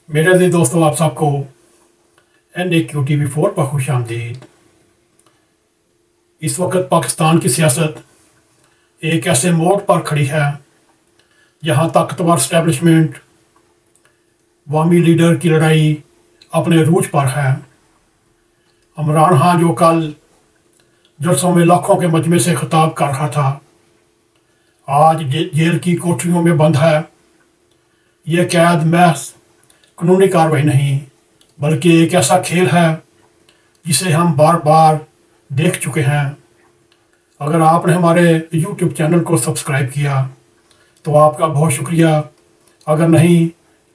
मेरे अज़ीज़ दोस्तों, आप सबको NAQTV4 पर खुश आमदीद। इस वक्त पाकिस्तान की सियासत एक ऐसे मोड़ पर खड़ी है जहां ताकतवर इस्टेब्लिशमेंट अवामी लीडर की लड़ाई अपने रूज पर है। इमरान खान जो कल जलसों में लाखों के मजमे से खिताब कर रहा था, आज जेल की कोठरियों में बंद है। ये कैद महज कानूनी कार्रवाई नहीं बल्कि एक ऐसा खेल है जिसे हम बार बार देख चुके हैं। अगर आपने हमारे YouTube चैनल को सब्सक्राइब किया तो आपका बहुत शुक्रिया। अगर नहीं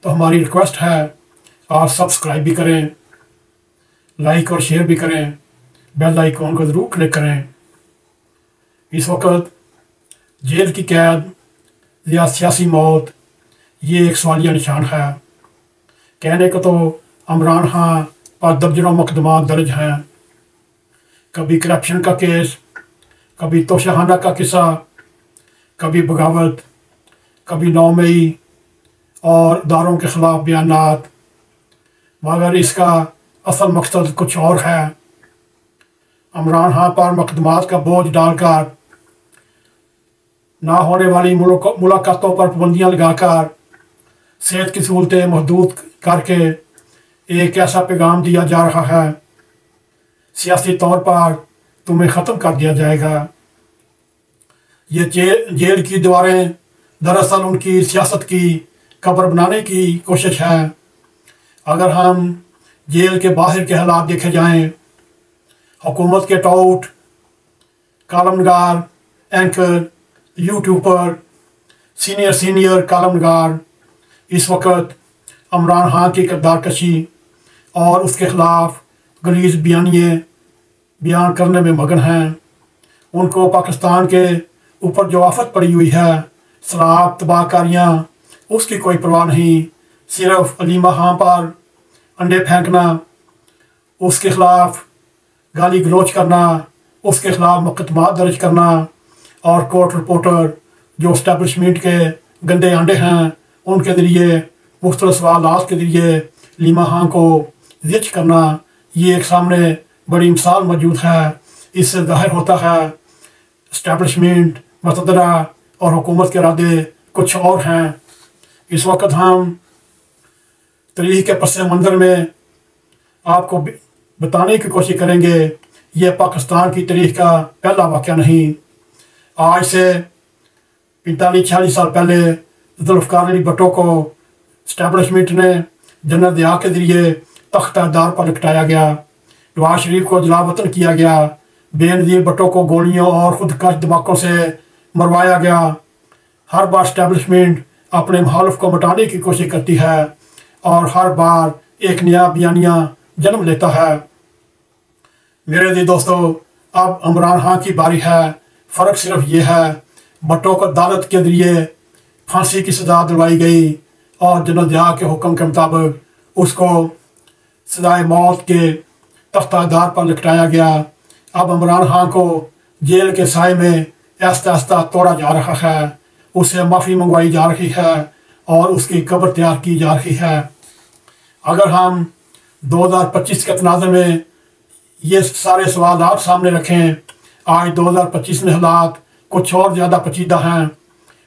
तो हमारी रिक्वेस्ट है आप सब्सक्राइब भी करें, लाइक और शेयर भी करें, बेल आइकॉन को ज़रूर क्लिक करें। इस वक्त जेल की कैद या सियासी मौत ये एक सवालिया निशान है। कहने को तो इमरान खान पर दर्जनों मुकदमा दर्ज हैं, कभी करप्शन का केस, कभी तोशाखाना का किस्सा, कभी बगावत, कभी 9 मई और इदारों के ख़िलाफ़ बयानात, मगर इसका असल मकसद कुछ और है। इमरान खान पर मुकदमात का बोझ डालकर, ना होने वाली मुलाकातों पर पाबंदियाँ लगाकर, सेहत की सहूलतें महदूद करके एक ऐसा पैगाम दिया जा रहा है, सियासी तौर पर तुम्हें ख़त्म कर दिया जाएगा। ये जेल की दीवारें दरअसल उनकी सियासत की कब्र बनाने की कोशिश है। अगर हम जेल के बाहर के हालात देखे जाएं, हुकूमत के टाउट, कॉलमनगार, एंकर, यूट्यूबर, सीनियर कॉलमनगार इस वक्त इमरान खान की किरदार कशी और उसके ख़िलाफ़ गलीज़ बयान करने में मगन हैं। उनको पाकिस्तान के ऊपर जो आफत पड़ी हुई है, शराब, तबाहकारियाँ, उसकी कोई परवाह नहीं। सिर्फ अलीमा खान पर अंडे फेंकना, उसके ख़िलाफ़ गाली गलोच करना, उसके ख़िलाफ़ मुकदमा दर्ज करना और कोर्ट रिपोर्टर जो इस्टेब्लिशमेंट के गंदे अंडे हैं उनके ज़रिए मुख्तलिफ सवालात के ज़रिए लीमा खान को ज़िच करना, ये एक सामने बड़ी मिसाल मौजूद है। इससे ज़ाहिर होता है इस्टेब्लिशमेंट, मतदरा और हुकूमत के इरादे कुछ और हैं। इस वक्त हम तारीख़ के पस मंज़र में आपको बताने की कोशिश करेंगे, ये पाकिस्तान की तारीख़ का पहला वाक़या नहीं। आज से 45-46 साल पहले जुल्फ़िकार अली भुट्टो को इस्टेब्लिशमेंट ने जनरल दया के ज़रिए तख्तादार पर लटकाया गया, नवाज शरीफ को जलावतन किया गया, बेनज़ीर भुट्टो को गोलियों और खुदकश धमाकों से मरवाया गया। हर बार इस्टेब्लिशमेंट अपने मुखालिफ को मिटाने की कोशिश करती है और हर बार एक नया बयानिया जन्म लेता है। मेरे जी दोस्तों, अब इमरान खान की बारी है। फ़र्क सिर्फ ये है, भुट्टो को अदालत के ज़रिए फांसी की सज़ा दिलवाई गई और जनरल दया के हुक्म के मुताबिक उसको सज़ाए मौत के तख्तादार पर लटकाया गया। अब इमरान खान को जेल के साए में आहिस्ता आहिस्ता तोड़ा जा रहा है, उससे माफ़ी मंगवाई जा रही है और उसकी कब्र तैयार की जा रही है। अगर हम 2025 के तनाज़ुर में ये सारे सवाल आप सामने रखें, आज 2025 में हालात कुछ और ज़्यादा पेचीदा हैं।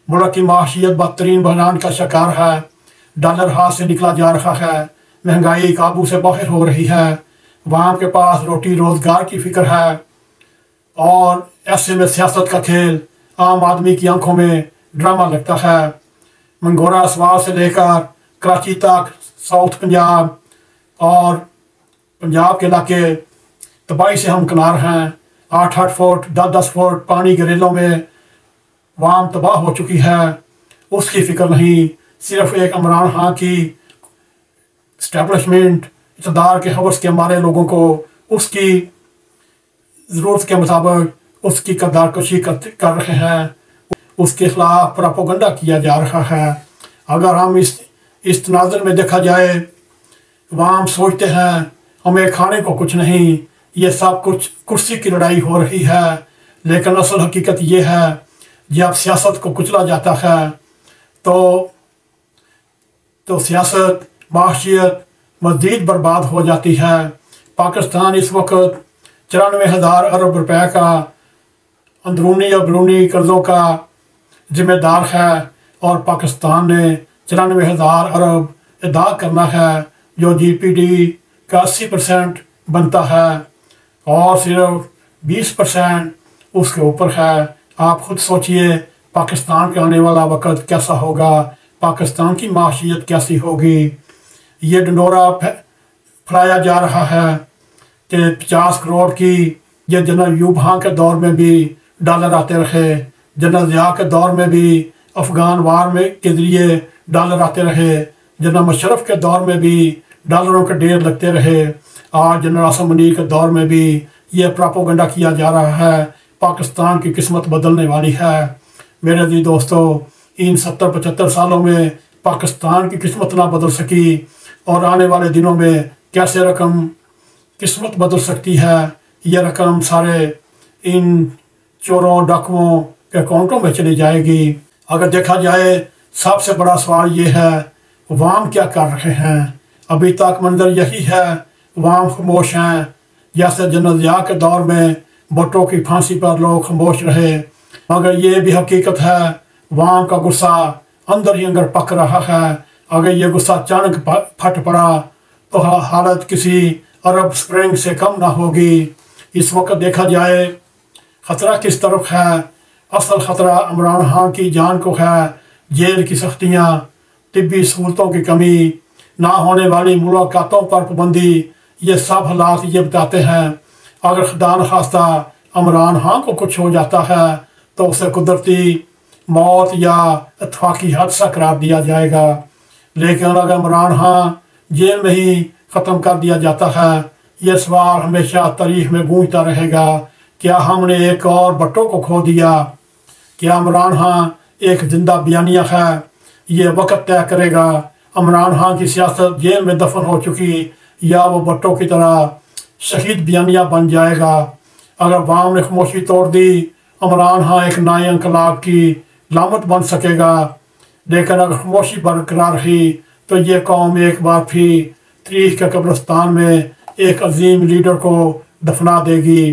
मुल्क की माशियत बदतरीन बहरान का शिकार है, डॉलर हाथ से निकला जा रहा है, महंगाई काबू से बाहर हो रही है, वहाँ के पास रोटी रोज़गार की फ़िक्र है और ऐसे में सियासत का खेल आम आदमी की आंखों में ड्रामा लगता है। मंगोरा सवाल से लेकर कराची तक, साउथ पंजाब और पंजाब के इलाके तबाही से हम किनार हैं। 8-8 फुट 10-10 फुट पानी के रेलों में वाम तबाह हो चुकी है, उसकी फ़िक्र नहीं। सिर्फ एक इमरान खान की इस्टेब्लिशमेंट इक़्तिदार के हवस के हमारे लोगों को उसकी ज़रूरत के मुताबिक उसकी किरदारकशी कर रहे हैं, उसके ख़िलाफ़ प्रोपेगेंडा किया जा रहा है। अगर हम इस तनाज़ुर में देखा जाए, वाम सोचते हैं हमें खाने को कुछ नहीं, ये सब कुछ कुर्सी की लड़ाई हो रही है, लेकिन असल हकीकत ये है जब सियासत को कुचला जाता है तो सियासत माशियत मज़ीद बर्बाद हो जाती है। पाकिस्तान इस वक्त 94,000 अरब रुपए का अंदरूनी और बैरूनी कर्ज़ों का ज़िम्मेदार है और पाकिस्तान ने 94,000 अरब अदा करना है, जो GDP का 80% बनता है और सिर्फ 20% उसके ऊपर है। आप खुद सोचिए पाकिस्तान का आने वाला वक्त कैसा होगा, पाकिस्तान की माशियत कैसी होगी। ये ढिंढोरा फैलाया जा रहा है कि 50 करोड़ की, ये जनरल अयूब खान के दौर में भी डॉलर आते रहे, जनरल ज़िया के दौर में भी अफ़गान वार में के ज़रिए डॉलर आते रहे, जनरल मुशर्रफ के दौर में भी डॉलरों के ढेर लगते रहे। आज जनरल आसिम मुनीर के दौर में भी ये प्रोपेगेंडा किया जा रहा है। पाकिस्तान की किस्मत बदलने वाली है। मेरे जी दोस्तों, इन 70-75 सालों में पाकिस्तान की किस्मत ना बदल सकी और आने वाले दिनों में कैसे रकम किस्मत बदल सकती है। ये रकम सारे इन चोरों डाकुओं के अकाउंटों में चली जाएगी। अगर देखा जाए, सबसे बड़ा सवाल ये है, वाम क्या कर रहे हैं। अभी तक मंजर यही है, वाम खामोश हैं। जैसे जनरल ज़िया के दौर में भुट्टो की फांसी पर लोग खामोश रहे, मगर ये भी हकीकत है वाम का गुस्सा अंदर ही अंदर पक रहा है। अगर ये गुस्सा अचानक फट पड़ा तो हालत किसी अरब स्प्रिंग से कम ना होगी। इस वक्त देखा जाए ख़तरा किस तरफ है। असल ख़तरा इमरान खान की जान को है। जेल की सख्तियाँ, तिब्बी सहूलतों की कमी, ना होने वाली मुलाकातों पर पाबंदी, ये सब हालात ये बताते हैं अगर खुदा न खास्ता इमरान खान को कुछ हो जाता है तो उसे कुदरती मौत या इत्तफाकी हादसा करार दिया जाएगा। लेकिन अगर इमरान खान जेल में ही ख़त्म कर दिया जाता है, ये सवाल हमेशा तारीख में गूंजता रहेगा, क्या हमने एक और भुट्टो को खो दिया। क्या इमरान खान एक जिंदा बयानिया है, ये वक्त तय करेगा। इमरान खान की सियासत जेल में दफन हो चुकी या वो भुट्टो की तरह शहीद बयानिया बन जाएगा। अगर वाम ने खामोशी तोड़ दी, इमरान खान एक नए इनकलाब की लामत बन सकेगा। लेकिन अगर खामोशी बरकरार रही तो ये कौम एक बार फिर तारीख के कब्रिस्तान में एक अजीम लीडर को दफना देगी।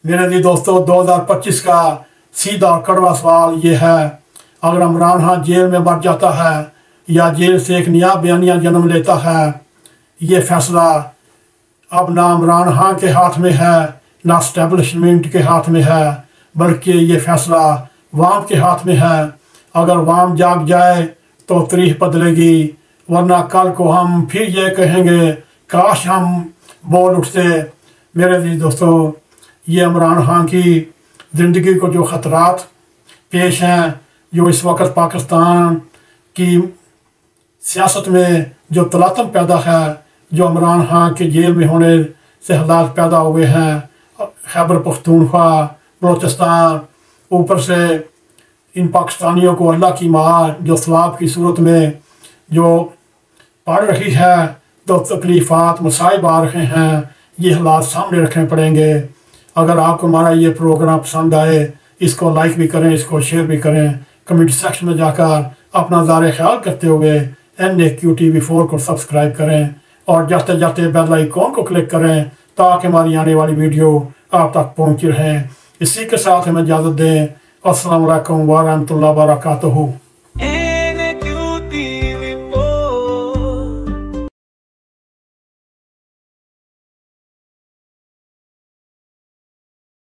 मेरे लिए दोस्तों, 2025 का सीधा और कड़वा सवाल ये है, अगर इमरान खान जेल में मर जाता है या जेल से एक नया बयानिया जन्म लेता है, ये फैसला अब ना इमरान खान के हाथ में है ना इस्टेब्लिशमेंट के हाथ में है, बल्कि ये फैसला वाम के हाथ में है। अगर वाम जाग जाए तो तारीख बदलेगी, वरना कल को हम फिर ये कहेंगे काश हम बोल उठते। मेरे लिए दोस्तों, ये इमरान खान की ज़िंदगी को जो ख़तरात पेश हैं, जो इस वक्त पाकिस्तान की सियासत में जो तलातम पैदा है, जो इमरान खान के जेल में होने से हालात पैदा हुए हैं, खैबर पख्तूनख्वा, बलोचिस्तान, ऊपर से इन पाकिस्तानियों को अल्लाह की मार जो सवाब की सूरत में जो पड़ रही है, तो तकलीफ़ात मसाइब आ रहे हैं, ये हालात सामने रखने पड़ेंगे। अगर आपको हमारा ये प्रोग्राम पसंद आए, इसको लाइक भी करें, इसको शेयर भी करें, कमेंट सेक्शन में जाकर अपना ज़ारे ख्याल करते हुए NAQ TV4 को सब्सक्राइब करें और जाते जाते बेल आइकॉन को क्लिक करें ताकि हमारी आने वाली वीडियो आप तक पहुँची रहें। इसी के साथ हमें इजाज़त दें। अस्सलामु अलैकुम व रहमतुल्लाहि व बरकातुहू।